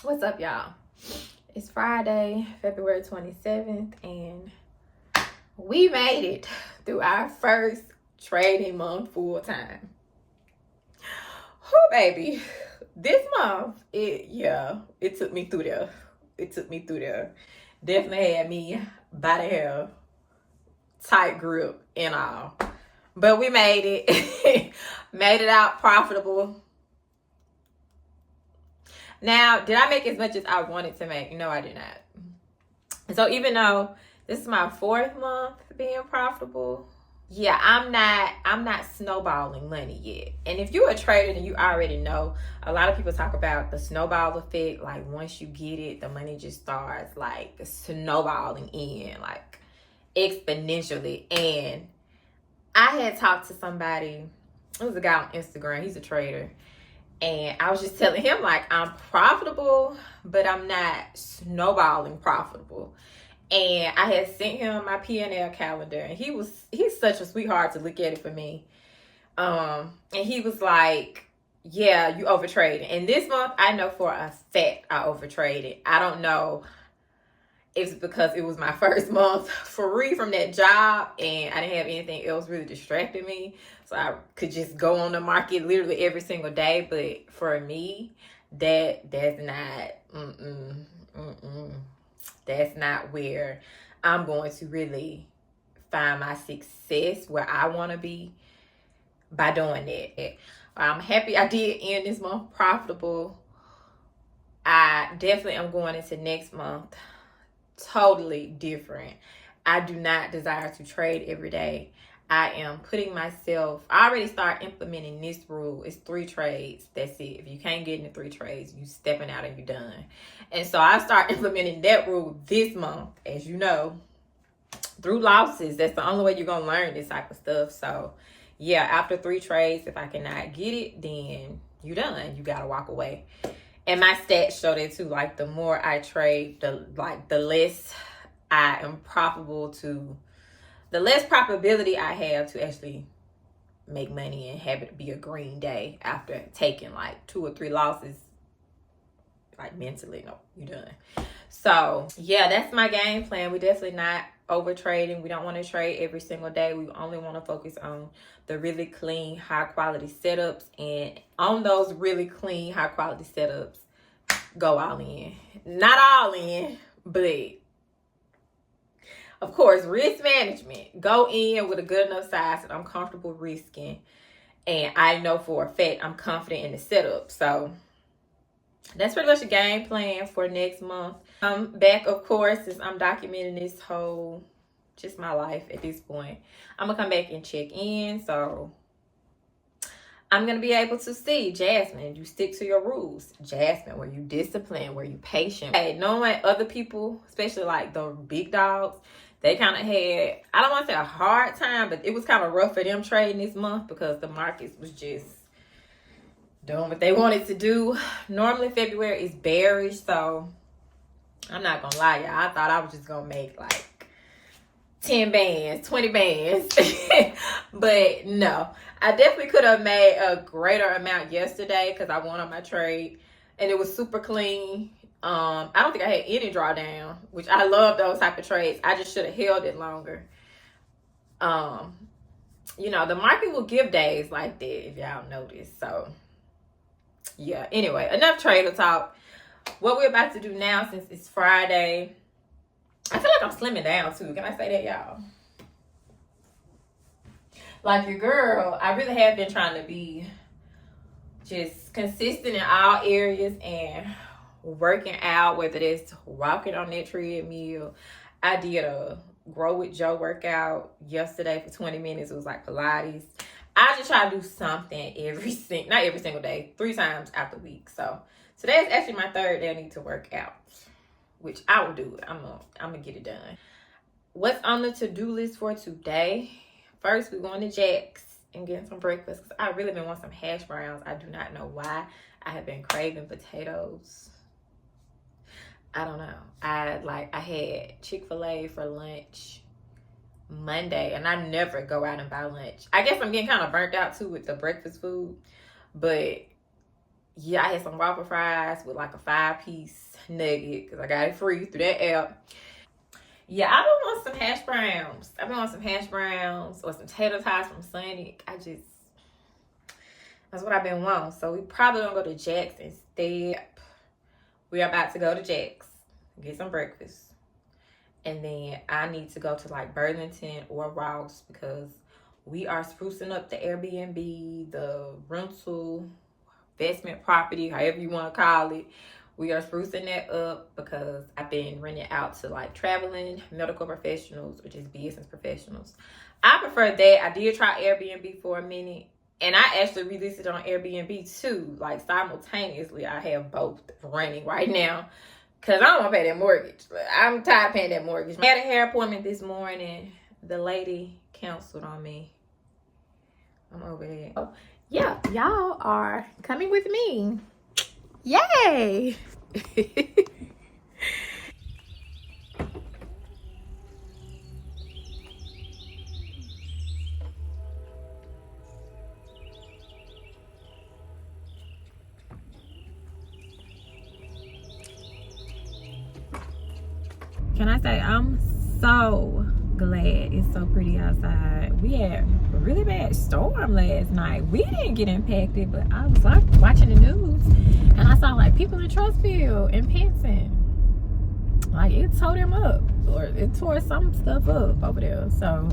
What's up, y'all? It's Friday, February 27th, and we made it through our first trading month full time. Whew, baby. This month, it took me through there. It took me through there. Definitely had me by the hair, tight grip and all. But we made it. Made it out profitable. Now, did I make as much as I wanted to make? No, I did not. So even though this is my fourth month being profitable, yeah, I'm not snowballing money yet. And if you're a trader, then you already know a lot of people talk about the snowball effect. Like once you get it, the money just starts like snowballing in like exponentially. And I had talked to somebody, it was a guy on Instagram, he's a trader. And I was just telling him, like, I'm profitable, but I'm not snowballing profitable. And I had sent him my P&L calendar, and he's such a sweetheart to look at it for me. And he was like, yeah, you overtraded. And this month, I know for a fact I overtraded. I don't know if it's because it was my first month free from that job, and I didn't have anything else really distracting me. So I could just go on the market literally every single day. But for me, that's not, that's not where I'm going to really find my success where I want to be by doing that. I'm happy I did end this month profitable. I definitely am going into next month totally different. I do not desire to trade every day. I am putting myself, I already start implementing this rule. It's 3 trades. That's it. If you can't get into 3 trades, you stepping out and you're done. And so I start implementing that rule this month, as you know, through losses. That's the only way you're going to learn this type of stuff. So yeah, after 3 trades, if I cannot get it, then you're done. You got to walk away. And my stats show that too. Like the more I trade, the less I am profitable to, the less probability I have to actually make money and have it be a green day after taking like 2 or 3 losses. Like mentally, no, you're done. So yeah, that's my game plan. We're definitely not over trading. We don't want to trade every single day. We only want to focus on the really clean, high quality setups. And on those really clean, high quality setups, go all in. Not all in, but of course, risk management. Go in with a good enough size that I'm comfortable risking. And I know for a fact I'm confident in the setup. So that's pretty much the game plan for next month. I'm back, of course, since I'm documenting this whole, just my life at this point. I'm going to come back and check in. So I'm going to be able to see, Jasmine, you stick to your rules. Jasmine, were you disciplined? Were you patient? Hey, knowing other people, especially like the big dogs, they kind of had, I don't want to say a hard time, but it was kind of rough for them trading this month because the markets was just doing what they wanted to do. Normally February is bearish, so I'm not gonna lie, y'all. I thought I was just gonna make like 10 bands, 20 bands. But no, I definitely could have made a greater amount yesterday because I won on my trade and it was super clean. I don't think I had any drawdown, which I love those type of trades. I just should have held it longer. You know, the market will give days like that if y'all notice. So yeah, anyway, enough trader talk. What we're about to do now, since it's Friday, I feel like I'm slimming down too. Can I say that, y'all? Like your girl, I really have been trying to be just consistent in all areas and working out, whether it's walking on that treadmill. I did a Grow with Joe workout yesterday for 20 minutes. It was like Pilates. I just try to do something not every single day, 3 times out the week. So today is actually my 3rd day I need to work out, which I will do it. I'm gonna get it done. What's on the to-do list for today? First, we're going to Jack's and getting some breakfast because I really been wanting some hash browns. I do not know why. I have been craving potatoes. I don't know. I had Chick-fil-A for lunch Monday, and I never go out and buy lunch. I guess I'm getting kind of burnt out too with the breakfast food, but yeah, I had some waffle fries with like a 5-piece nugget because I got it free through that app. Yeah, I've been wanting some hash browns. I've been wanting some hash browns or some tater tots from Sonic. That's what I've been wanting. So we probably gonna go to Jack's instead. We are about to go to Jack's, get some breakfast. And then I need to go to like Burlington or Ross because we are sprucing up the Airbnb, the rental, investment property, however you want to call it. We are sprucing that up because I've been renting out to like traveling medical professionals, which is business professionals. I prefer that. I did try Airbnb for a minute, and I actually released it on Airbnb too. Like simultaneously, I have both running right now because I don't want to pay that mortgage. I'm tired of paying that mortgage. I had a hair appointment this morning. The lady canceled on me. I'm over there. Oh, yeah, y'all are coming with me. Yay! Can I say I'm so glad it's so pretty outside. We had a really bad storm last night. We didn't get impacted, but I was like watching the news and I saw like people in Trustfield and Pinson. Like it tore them up, or it tore some stuff up over there. So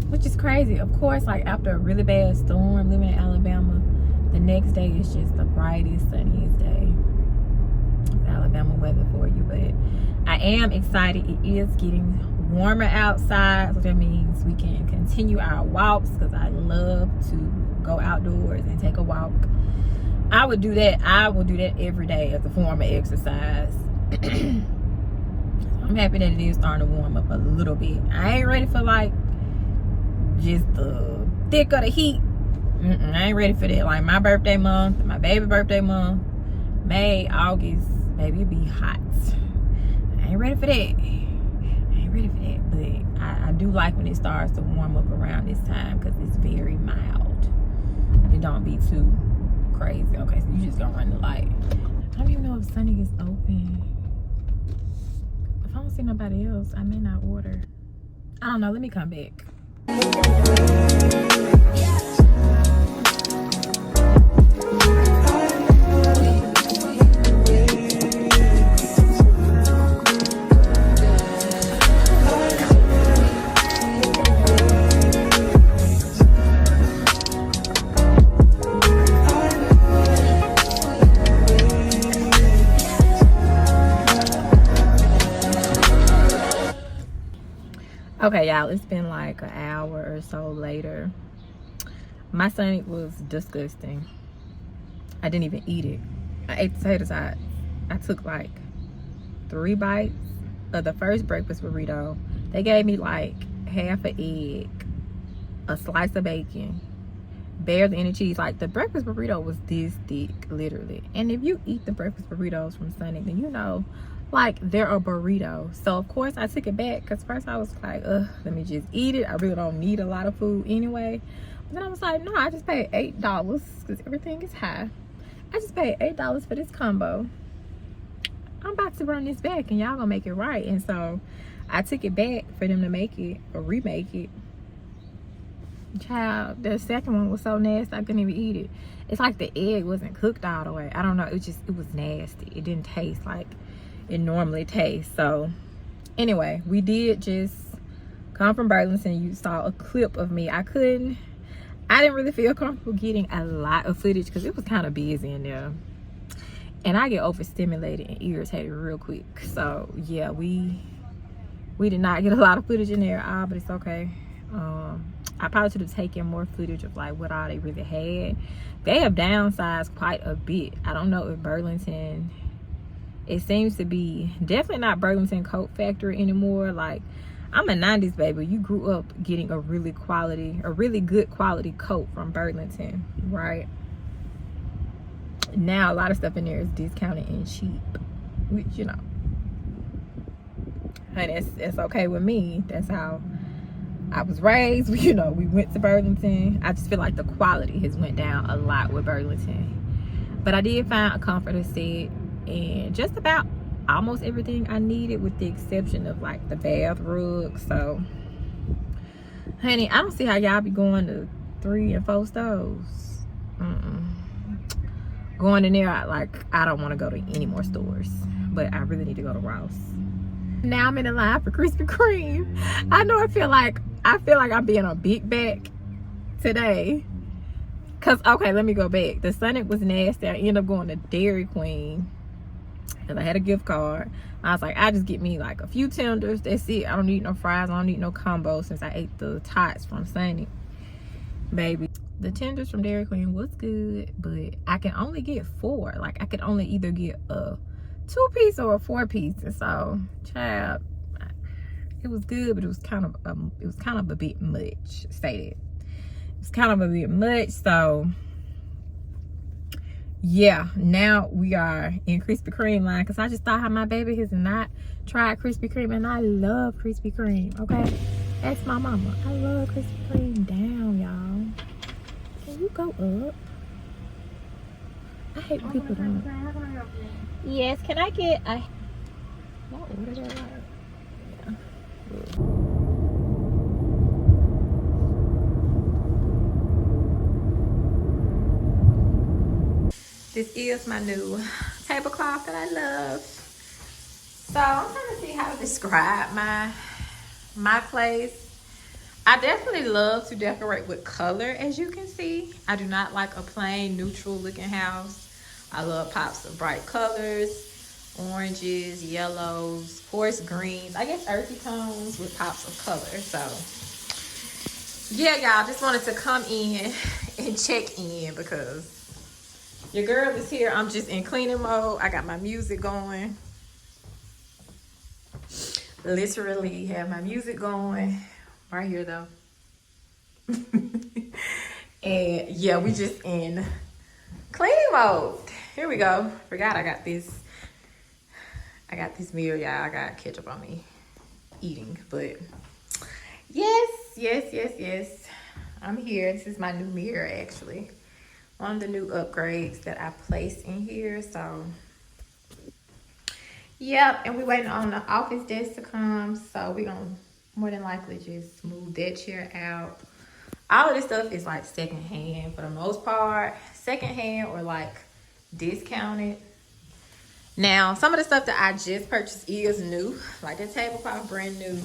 which is crazy. Of course, like after a really bad storm living in Alabama, the next day is just the brightest, sunniest day. Alabama weather for you, but I am excited. It is getting warmer outside, so that means we can continue our walks because I love to go outdoors and take a walk. I would do that. I will do that every day as a form of exercise. I'm happy that it is starting to warm up a little bit. I ain't ready for like just the thick of the heat. I ain't ready for that. Like my birthday month, my baby birthday month, May, August, baby, it be hot. I ain't ready for that. I ain't ready for that. But I do like when it starts to warm up around this time because it's very mild. It don't be too crazy. Okay, so you just gonna run the light. I don't even know if Sunny is open. If I don't see nobody else, I may not order. I don't know. Let me come back. Okay, y'all, it's been like an hour or so later. My Sonic was disgusting. I didn't even eat it. I ate the tater tots. I took like 3 bites of the first breakfast burrito. They gave me like half an egg, a slice of bacon, barely any cheese. Like the breakfast burrito was this thick, literally. And if you eat the breakfast burritos from Sonic, then you know like they're a burrito. So of course I took it back because first I was like, ugh, let me just eat it. I really don't need a lot of food anyway. But then I was like, no, I just paid $8 because everything is high. I just paid $8 for this combo. I'm about to run this back and y'all gonna make it right. And so I took it back for them to make it or remake it. Child, the second one was so nasty I couldn't even eat it. It's like the egg wasn't cooked all the way. I don't know, it was nasty. It didn't taste like it normally tastes. So anyway, we did just come from Burlington. You saw a clip of me. I didn't really feel comfortable getting a lot of footage because it was kind of busy in there, and I get overstimulated and irritated real quick. So yeah, we did not get a lot of footage in there, but it's okay. I probably should have taken more footage of like what all they really had. They have downsized quite a bit. I don't know if Burlington, it seems to be definitely not Burlington Coat Factory anymore. Like, I'm a 90s baby. You grew up getting a really good quality coat from Burlington, right? Now a lot of stuff in there is discounted and cheap, which, you know, and it's okay with me. That's how I was raised, you know, we went to Burlington. I just feel like the quality has went down a lot with Burlington. But I did find a comforter set and just about almost everything I needed, with the exception of like the bath rug. So honey, I don't see how y'all be going to 3 and 4 stores. Going in there, I don't want to go to any more stores, but I really need to go to Ross. Now I'm in the line for Krispy Kreme. I know I feel like I'm being a big back today. Cause okay, let me go back. The Sonic was nasty. I ended up going to Dairy Queen and I had a gift card. I was like, I just get me like a few tenders. That's it. I don't need no fries. I don't need no combo since I ate the tots from Sonic. Baby, the tenders from Dairy Queen was good, but I can only get 4. Like I could only either get a 2-piece or a 4-piece. And so, child, it was good, but it was kind of a bit much. It was kind of a bit much. So yeah, now we are in Krispy Kreme line because I just thought how my baby has not tried Krispy Kreme, and I love Krispy Kreme. Okay, ask my mama. I love Krispy Kreme. Down, y'all. Can you go up? I hate when people don't. Yes, can I get a... Did I order that right? Yeah. This is my new tablecloth that I love. So I'm trying to see how to describe my place. I definitely love to decorate with color, as you can see. I do not like a plain neutral looking house. I love pops of bright colors, oranges, yellows, forest greens, I guess earthy tones with pops of color. So yeah, y'all, just wanted to come in and check in because your girl is here. I'm just in cleaning mode. I got my music going. Literally have my music going right here though. And yeah, we just in cleaning mode. Here we go. Forgot I got this mirror, y'all. I got ketchup on me eating, but yes. I'm here. This is my new mirror, actually. One of the new upgrades that I placed in here. So yep, and we waiting on the office desk to come, so we're gonna more than likely just move that chair out. All of this stuff is like secondhand for the most part, secondhand or like discounted. Now some of the stuff that I just purchased is new, like the tablecloth, brand new.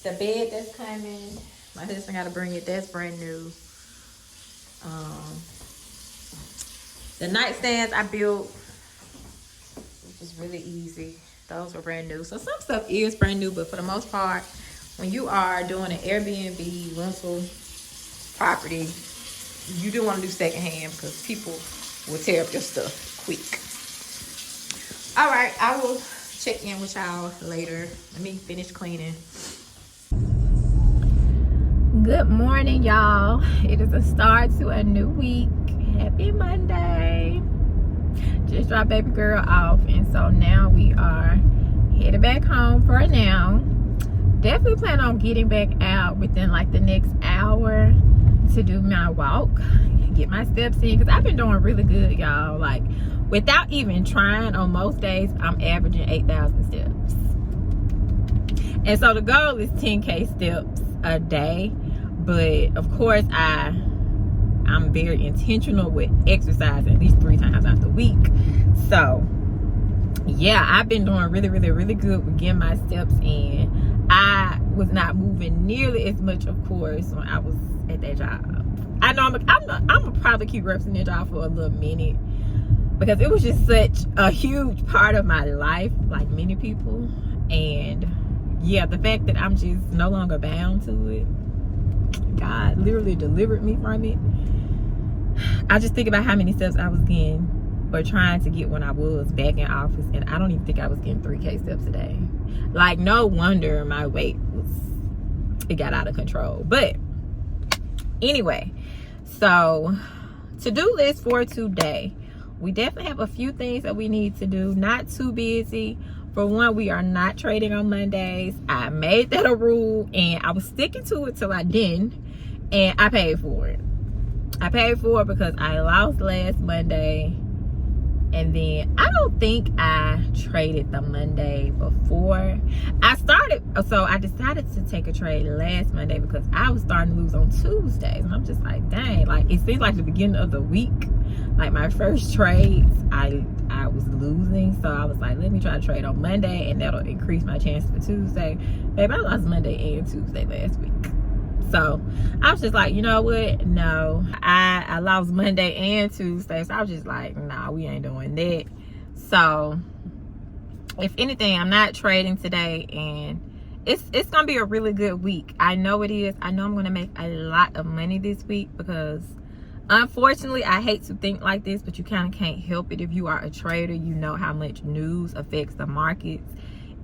The bed that's coming, my husband got to bring it, that's brand new. The nightstands I built, which is really easy. Those were brand new. So some stuff is brand new, but for the most part, when you are doing an Airbnb rental property, you do want to do secondhand because people will tear up your stuff quick. All right, I will check in with y'all later. Let me finish cleaning. Good morning, y'all. It is a start to a new week. Happy Monday. Just dropped baby girl off, and so now we are headed back home for now. Definitely plan on getting back out within like the next hour to do my walk, get my steps in, because I've been doing really good, y'all. Like without even trying, on most days I'm averaging 8,000 steps, and so the goal is 10K steps a day. But of course I'm very intentional with exercising at least 3 times out the week. So yeah, I've been doing really good with getting my steps in. I was not moving nearly as much, of course, when I was at that job. I know I'm gonna probably keep repping that job for a little minute because it was just such a huge part of my life, like many people. And yeah, the fact that I'm just no longer bound to it, God literally delivered me from it. I just think about how many steps I was getting or trying to get when I was back in office, and I don't even think I was getting 3K steps a day. Like, no wonder my weight got out of control. But anyway, so to-do list for today, we definitely have a few things that we need to do. Not too busy, For one, we are not trading on Mondays. I made that a rule, and I was sticking to it till I didn't, and I paid for it. I paid for it because I lost last Monday, and then I don't think I traded the Monday before I started. So I decided to take a trade last Monday because I was starting to lose on Tuesdays, and I'm just like, dang, like it seems like the beginning of the week, like my first trades, I was losing. So I was like, let me try to trade on Monday, and that'll increase my chance for Tuesday. Babe, I lost Monday and Tuesday last week. So I was just like, you know what? No, I lost Monday and Tuesday. So I was just like, nah, we ain't doing that. So if anything, I'm not trading today, and it's gonna be a really good week. I know it is. I know I'm gonna make a lot of money this week because unfortunately, I hate to think like this, but you kind of can't help it. If you are a trader, you know how much news affects the markets,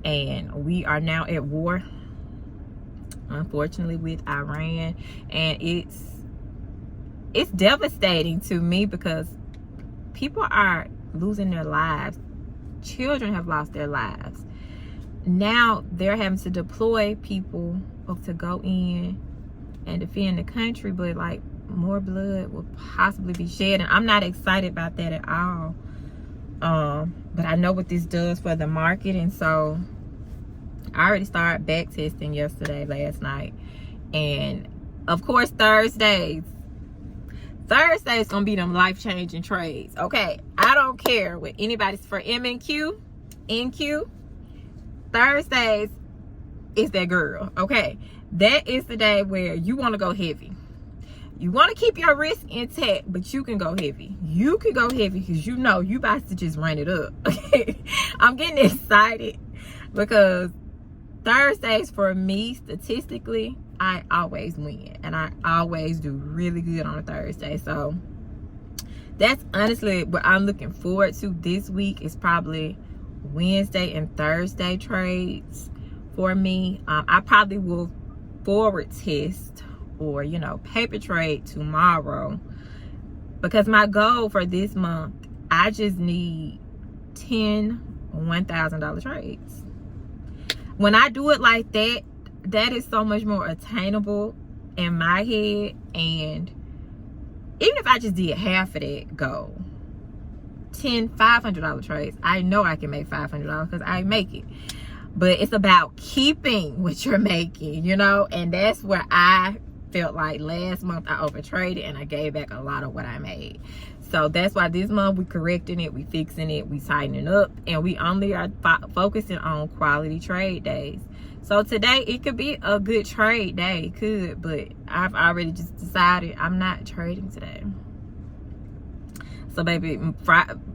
and we are now at war, unfortunately, with Iran, and it's devastating to me because people are losing their lives. Children have lost their lives. Now they're having to deploy people to go in and defend the country, but like more blood will possibly be shed, and I'm not excited about that at all. But I know what this does for the market, and so I already started back testing last night, and of course Thursday's gonna be them life-changing trades. Okay, I don't care what anybody's for MNQ, NQ. Thursdays is that girl. Okay, that is the day where you want to go heavy. You want to keep your risk intact, but you can go heavy. You can go heavy because you know you about to just run it up. Okay, I'm getting excited because Thursdays for me, statistically, I always win, and I always do really good on a Thursday. So that's honestly what I'm looking forward to this week. Is probably Wednesday and Thursday trades for me. I probably will forward test or paper trade tomorrow, because my goal for this month, I just need 10 $1,000 trades. When I do it like that, that is so much more attainable in my head. And even if I just did half of that goal, 10 $500 trades, I know I can make $500 because I make it. But it's about keeping what you're making, and that's where I felt like last month I overtraded and I gave back a lot of what I made. So that's why this month we correcting it, we fixing it, we tightening up, and we only are focusing on quality trade days. So today it could be a good trade day, but I've already just decided I'm not trading today. So baby,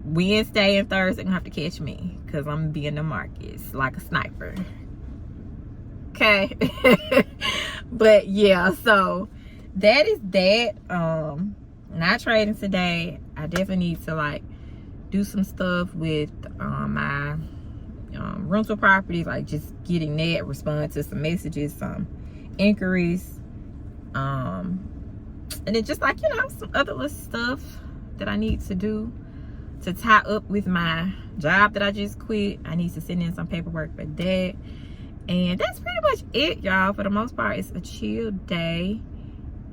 Wednesday and Thursday gonna have to catch me because I'm gonna be in the markets like a sniper. Okay. But yeah, so that is that. Not trading today. I definitely need to do some stuff with my rental properties, like just getting that, respond to some messages, some inquiries, and then just some other little stuff that I need to do to tie up with my job that I just quit. I need to send in some paperwork for that, and that's pretty much it, y'all. For the most part, it's a chill day.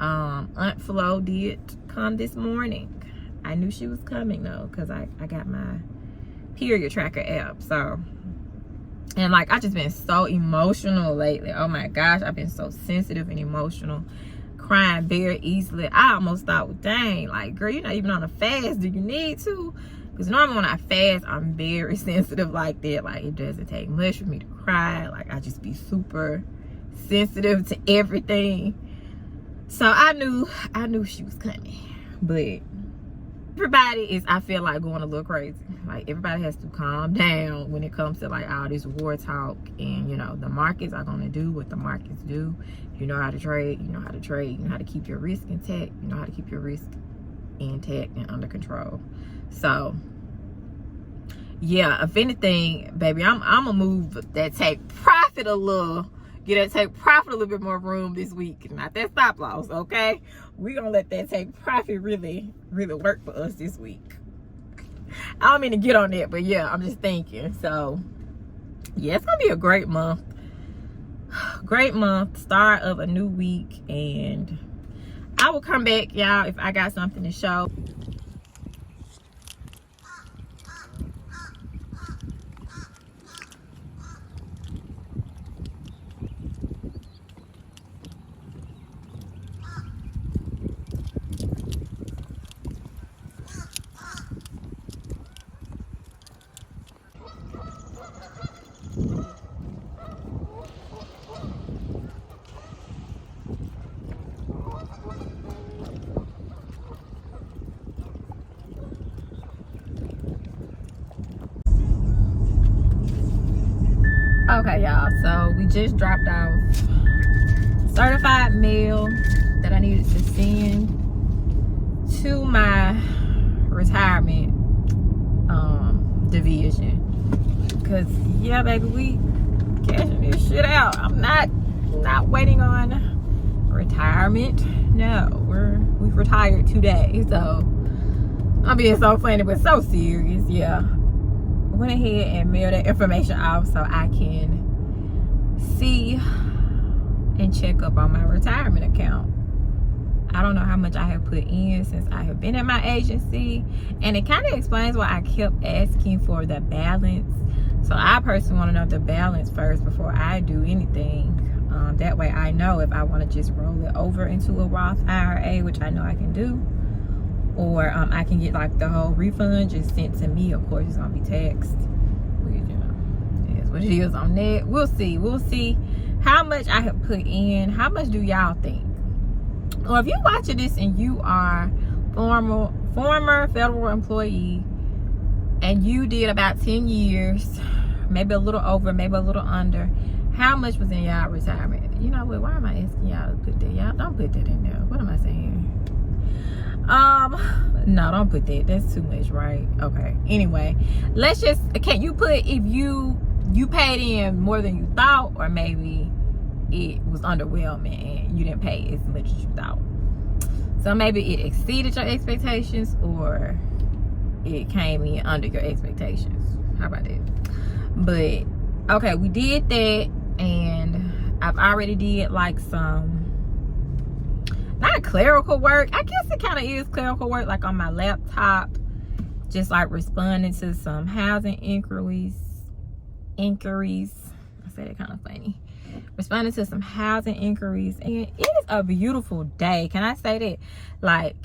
Aunt Flo did come this morning. I knew she was coming though, because I got my period tracker app. So, and I just been so emotional lately. Oh my gosh, I've been so sensitive and emotional, crying very easily. I almost thought, well, dang, girl, you're not even on a fast. Do you need to? Because normally when I fast, I'm very sensitive like that. It doesn't take much for me to cry. I just be super sensitive to everything. So I knew she was coming. But everybody is, I feel like, going a little crazy. Everybody has to calm down when it comes to all this war talk. And the markets are going to do what the markets do. You know how to trade, you know how to trade, you know how to keep your risk intact, you know how to keep your risk intact and under control. So yeah, if anything, baby, I'm gonna move that take profit a little. Get that take profit a little bit more room this week. Not that stop loss, okay? We're gonna let that take profit really, really work for us this week. I don't mean to get on that, but yeah, I'm just thinking. So yeah, it's gonna be a great month. Great month, start of a new week, and I will come back, y'all, if I got something to show. Okay, y'all, so we just dropped off certified mail that I needed to send to my retirement division, because yeah, baby, we cashing this shit out. I'm not waiting on retirement. No, we've retired today, so I'm being so funny but so serious. Yeah, went ahead and mailed that information off so I can see and check up on my retirement account. I don't know how much I have put in since I have been at my agency, and it kind of explains why I kept asking for the balance. So I personally want to know the balance first before I do anything. That way I know if I want to just roll it over into a Roth IRA, which I know I can do, or I can get like the whole refund just sent to me. Of course, it's gonna be taxed, which, you know, is what it is on that. We'll see how much I have put in. How much do y'all think? Well, if you're watching this and you are former federal employee and you did about 10 years, maybe a little over, maybe a little under, how much was in y'all retirement? You know what, why am I asking y'all to put that? Y'all don't put that in there. What am I saying? No, don't put that. That's too much, right? Okay, anyway, let's just, can you put if you paid in more than you thought, or maybe it was underwhelming and you didn't pay as much as you thought? So maybe it exceeded your expectations, or it came in under your expectations. How about that? But okay, we did that, and I've already did like some, not clerical work, I guess it kind of is clerical work, like on my laptop, just like responding to some housing inquiries. I say that kind of funny. Responding to some housing inquiries, and it is a beautiful day. Can I say that? Like,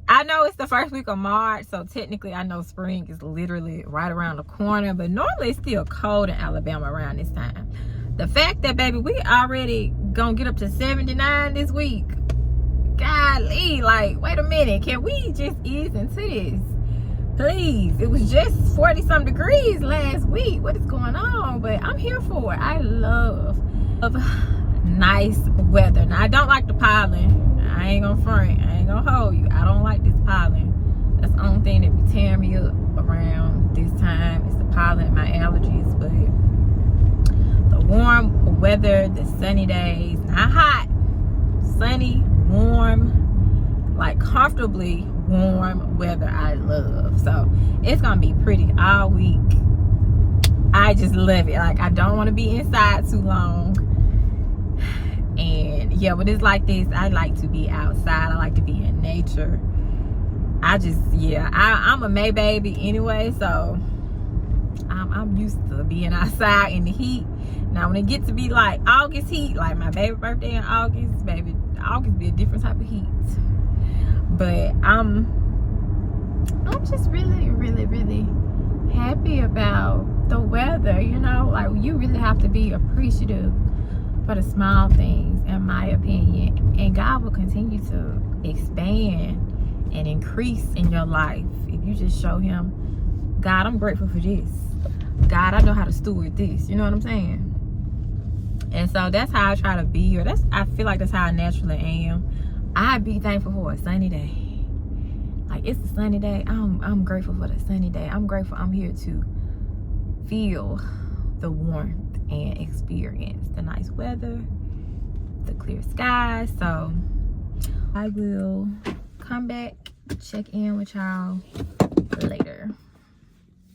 I know it's the first week of March, so technically I know spring is literally right around the corner, but normally it's still cold in Alabama around this time. The fact that, baby, we already gonna get up to 79 this week, golly, like, wait a minute, can we just ease into this? Please. It was just 40-some degrees last week. What is going on? But I'm here for it. I love nice weather. Now, I don't like the pollen. I ain't gonna front. I ain't gonna hold you. I don't like this pollen. That's the only thing that be tearing me up around this time. It's the pollen and my allergies. But the warm weather, the sunny days, not hot, sunny, warm, like comfortably warm weather, I love. So it's gonna be pretty all week. I just love it. Like, I don't want to be inside too long, and yeah, when it's like this, I like to be outside. I like to be in nature. I'm a May baby anyway, so I'm used to being outside in the heat. Now when it gets to be like August heat, like my baby birthday in August, baby, August be a different type of heat. But I'm just really, really, really happy about the weather, you know? Like, you really have to be appreciative for the small things, in my opinion. And God will continue to expand and increase in your life if you just show him, God, I'm grateful for this. God, I know how to steward this. You know what I'm saying? And so that's how I try to be, or I feel like that's how I naturally am. I be thankful for a sunny day. Like, it's a sunny day. I'm grateful for the sunny day. I'm grateful I'm here to feel the warmth and experience the nice weather, the clear skies. So I will come back, check in with y'all later.